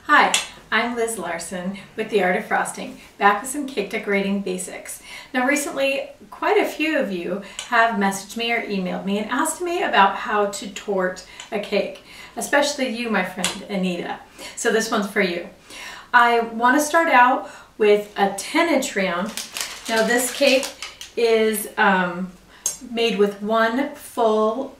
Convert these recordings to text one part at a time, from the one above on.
Hi, I'm Liz Larson with The Art of Frosting, back with some cake decorating basics. Now recently, quite a few of you have messaged me or emailed me and asked me about how to torte a cake, especially you, my friend Anita. So this one's for you. I want to start out with a 10-inch round. Now this cake is made with one full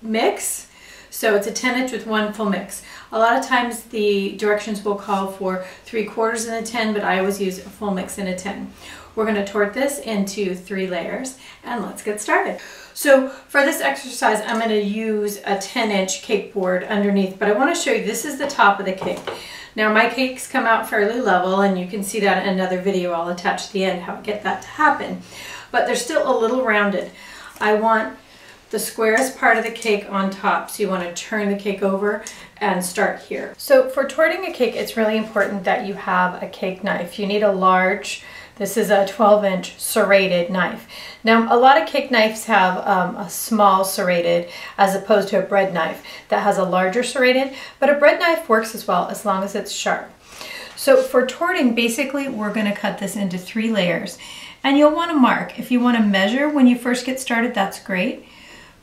mix. So it's a 10-inch with one full mix. A lot of times the directions will call for 3/4 in a 10, but I always use a full mix in a 10. We're going to torte this into 3 layers, and let's get started. So for this exercise, I'm going to use a 10-inch cake board underneath, but I want to show you this is the top of the cake. Now my cakes come out fairly level, and you can see that in another video I'll attach at the end how I get that to happen. But they're still a little rounded. I want the squarest part of the cake on top, so you want to turn the cake over and start here. So for torting a cake, it's really important that you have a cake knife. You need a large, this is a 12-inch serrated knife. Now a lot of cake knives have a small serrated as opposed to a bread knife that has a larger serrated, but a bread knife works as well as long as it's sharp. So for torting, basically we're going to cut this into 3 layers, and you'll want to mark. If you want to measure when you first get started, that's great.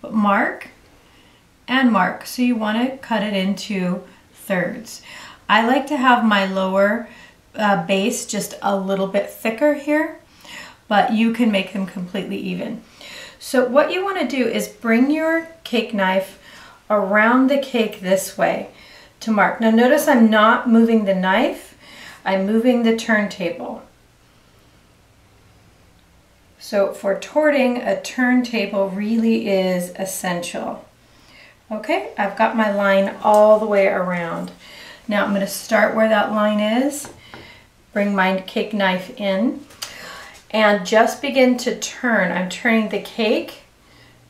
But mark and mark. So you want to cut it into thirds. I like to have my lower base just a little bit thicker here, but you can make them completely even. So what you want to do is bring your cake knife around the cake this way to mark. Now notice I'm not moving the knife, I'm moving the turntable. So for torting, a turntable really is essential. Okay, I've got my line all the way around. Now I'm going to start where that line is, bring my cake knife in, and just begin to turn. I'm turning the cake,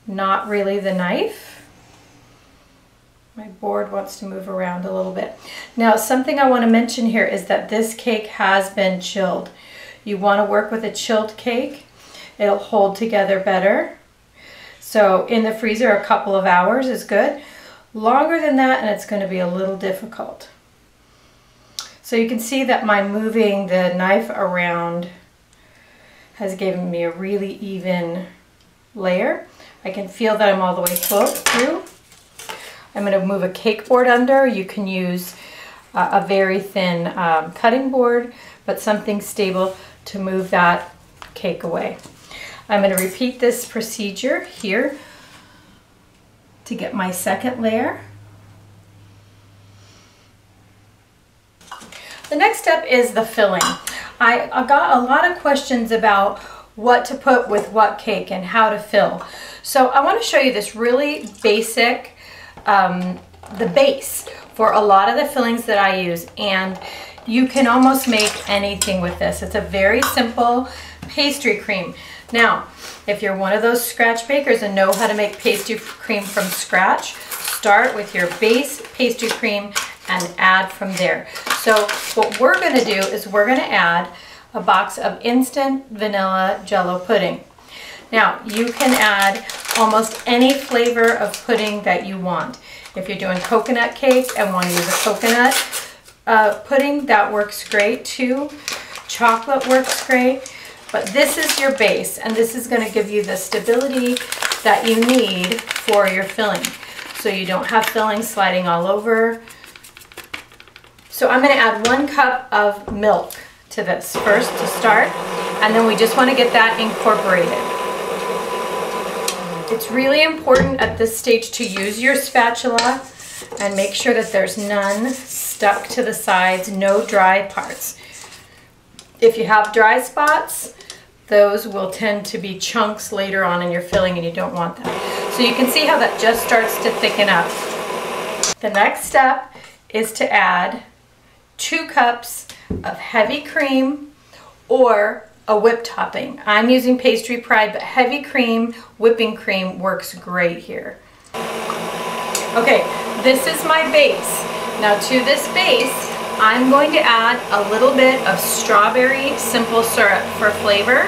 not really the knife. My board wants to move around a little bit. Now something I want to mention here is that this cake has been chilled. You want to work with a chilled cake. It'll hold together better. So in the freezer, a couple of hours is good. Longer than that, and it's going to be a little difficult. So you can see that my moving the knife around has given me a really even layer. I can feel that I'm all the way through. I'm going to move a cake board under. You can use a very thin cutting board, but something stable to move that cake away. I'm going to repeat this procedure here to get my second layer. The next step is the filling. I got a lot of questions about what to put with what cake and how to fill. So I want to show you this really basic, the base for a lot of the fillings that I use, and you can almost make anything with this. It's a very simple pastry cream. Now, if you're one of those scratch bakers and know how to make pastry cream from scratch, start with your base pastry cream and add from there. So what we're going to do is we're going to add a box of instant vanilla jello pudding. Now, you can add almost any flavor of pudding that you want. If you're doing coconut cake and want to use a coconut pudding, that works great too. Chocolate works great. But this is your base, and this is going to give you the stability that you need for your filling, so you don't have filling sliding all over. So I'm going to add 1 cup of milk to this first to start, and then we just want to get that incorporated. It's really important at this stage to use your spatula and make sure that there's none stuck to the sides, no dry parts. If you have dry spots, those will tend to be chunks later on in your filling, and you don't want that. So you can see how that just starts to thicken up. The next step is to add 2 cups of heavy cream or a whipped topping. I'm using Pastry Pride, but heavy cream, whipping cream works great here. Okay, this is my base. Now to this base, I'm going to add a little bit of strawberry simple syrup for flavor.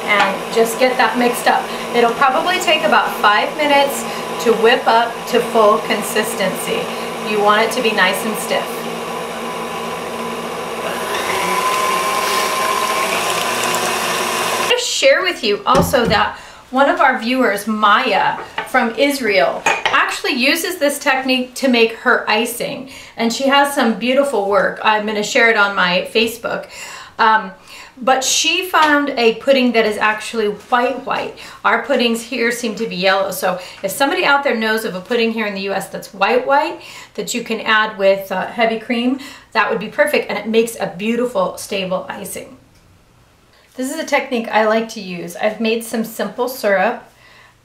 And just get that mixed up. It'll probably take about 5 minutes to whip up to full consistency. You want it to be nice and stiff. I'm going to share with you also that one of our viewers, Maya from Israel, actually uses this technique to make her icing, and she has some beautiful work. I'm going to share it on my Facebook. But she found a pudding that is actually white. Our puddings here seem to be yellow. So if somebody out there knows of a pudding here in the US that's white that you can add with heavy cream, that would be perfect, and it makes a beautiful stable icing. This is a technique I like to use. I've made some simple syrup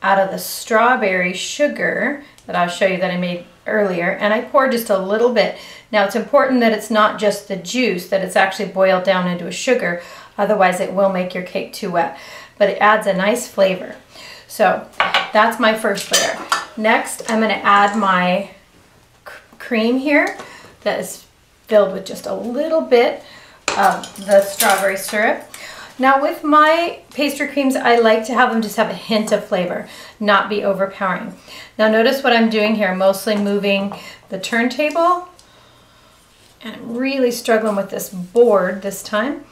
out of the strawberry sugar that I'll show you that I made earlier, and I poured just a little bit. Now it's important that it's not just the juice, that it's actually boiled down into a sugar, otherwise it will make your cake too wet, but it adds a nice flavor. So that's my first layer. Next, I'm going to add my cream here that is filled with just a little bit of the strawberry syrup. Now with my pastry creams, I like to have them just have a hint of flavor, not be overpowering. Now notice what I'm doing here. I'm mostly moving the turntable, and I'm really struggling with this board this time,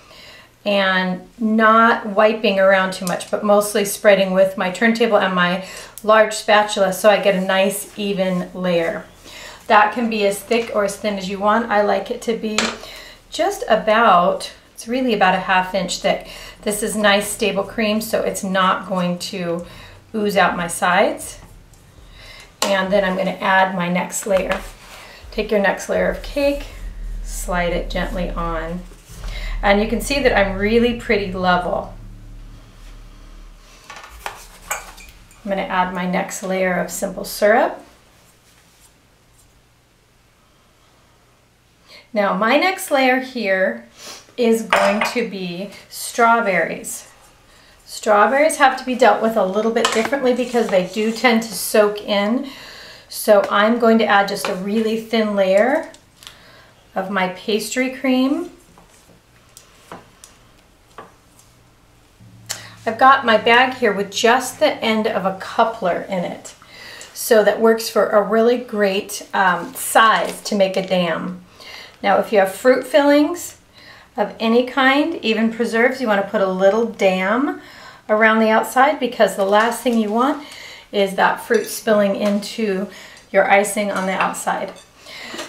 and not wiping around too much, but mostly spreading with my turntable and my large spatula so I get a nice even layer. That can be as thick or as thin as you want. I like it to be just about, it's really about a ½ inch thick. This is nice stable cream, so it's not going to ooze out my sides. And then I'm going to add my next layer. Take your next layer of cake, slide it gently on. And you can see that I'm really pretty level. I'm going to add my next layer of simple syrup. Now my next layer here is going to be strawberries. Strawberries have to be dealt with a little bit differently because they do tend to soak in. So I'm going to add just a really thin layer of my pastry cream. I've got my bag here with just the end of a coupler in it. So that works for a really great size to make a dam. Now if you have fruit fillings of any kind, even preserves, you want to put a little dam around the outside, because the last thing you want is that fruit spilling into your icing on the outside.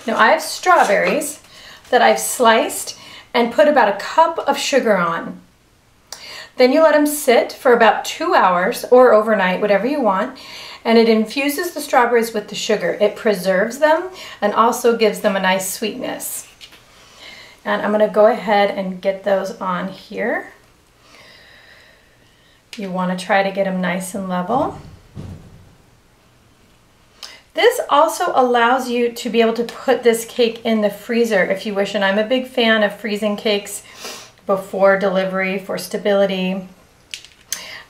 Now I have strawberries that I've sliced and put about a cup of sugar on. Then you let them sit for about 2 hours or overnight, whatever you want, and it infuses the strawberries with the sugar. It preserves them and also gives them a nice sweetness. And I'm going to go ahead and get those on here. You want to try to get them nice and level. This also allows you to be able to put this cake in the freezer if you wish, and I'm a big fan of freezing cakes before delivery for stability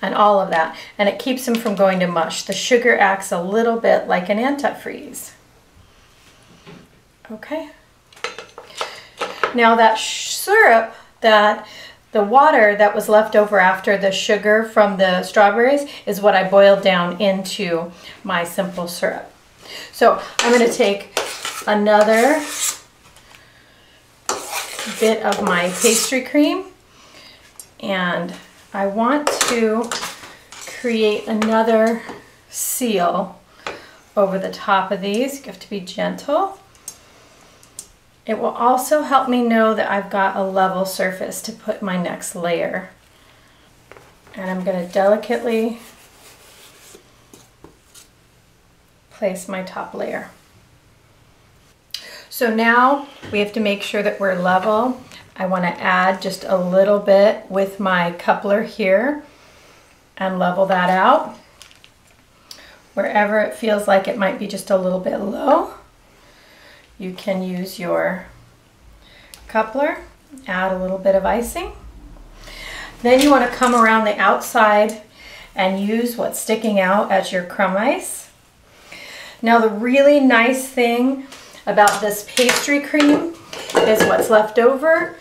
and all of that, and it keeps them from going to mush. The sugar acts a little bit like an antifreeze. Okay. Now that syrup, the water that was left over after the sugar from the strawberries is what I boiled down into my simple syrup. So I'm going to take another bit of my pastry cream, and I want to create another seal over the top of these. You have to be gentle. It will also help me know that I've got a level surface to put my next layer. And I'm going to delicately place my top layer. So now we have to make sure that we're level. I want to add just a little bit with my coupler here and level that out. Wherever it feels like it might be just a little bit low, you can use your coupler, add a little bit of icing. Then you want to come around the outside and use what's sticking out as your crumb ice. Now the really nice thing about this pastry cream is what's left over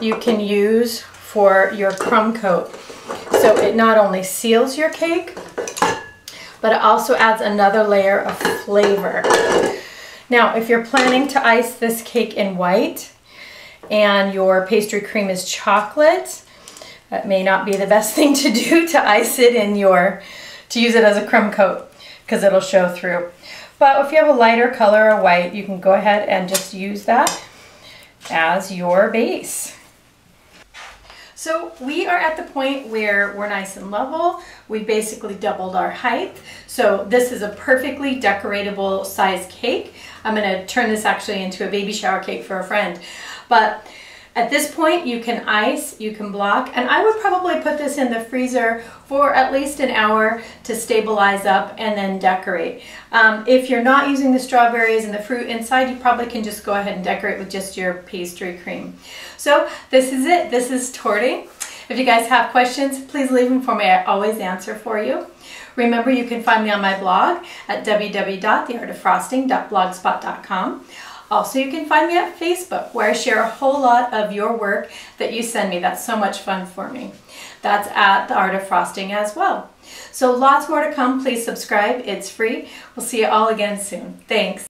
you can use for your crumb coat. So it not only seals your cake, but it also adds another layer of flavor. Now, if you're planning to ice this cake in white and your pastry cream is chocolate, that may not be the best thing to do to ice it in to use it as a crumb coat, because it'll show through. But if you have a lighter color or white, you can go ahead and just use that as your base. So we are at the point where we're nice and level. We basically doubled our height. So this is a perfectly decoratable size cake. I'm gonna turn this actually into a baby shower cake for a friend. But at this point, you can ice, you can block, and I would probably put this in the freezer for at least an hour to stabilize up and then decorate. If you're not using the strawberries and the fruit inside, you probably can just go ahead and decorate with just your pastry cream. So this is it. This is torting. If you guys have questions, please leave them for me. I always answer for you. Remember, you can find me on my blog at www.theartofrosting.blogspot.com. Also, you can find me at Facebook, where I share a whole lot of your work that you send me. That's so much fun for me. That's at The Art of Frosting as well. So lots more to come. Please subscribe. It's free. We'll see you all again soon. Thanks.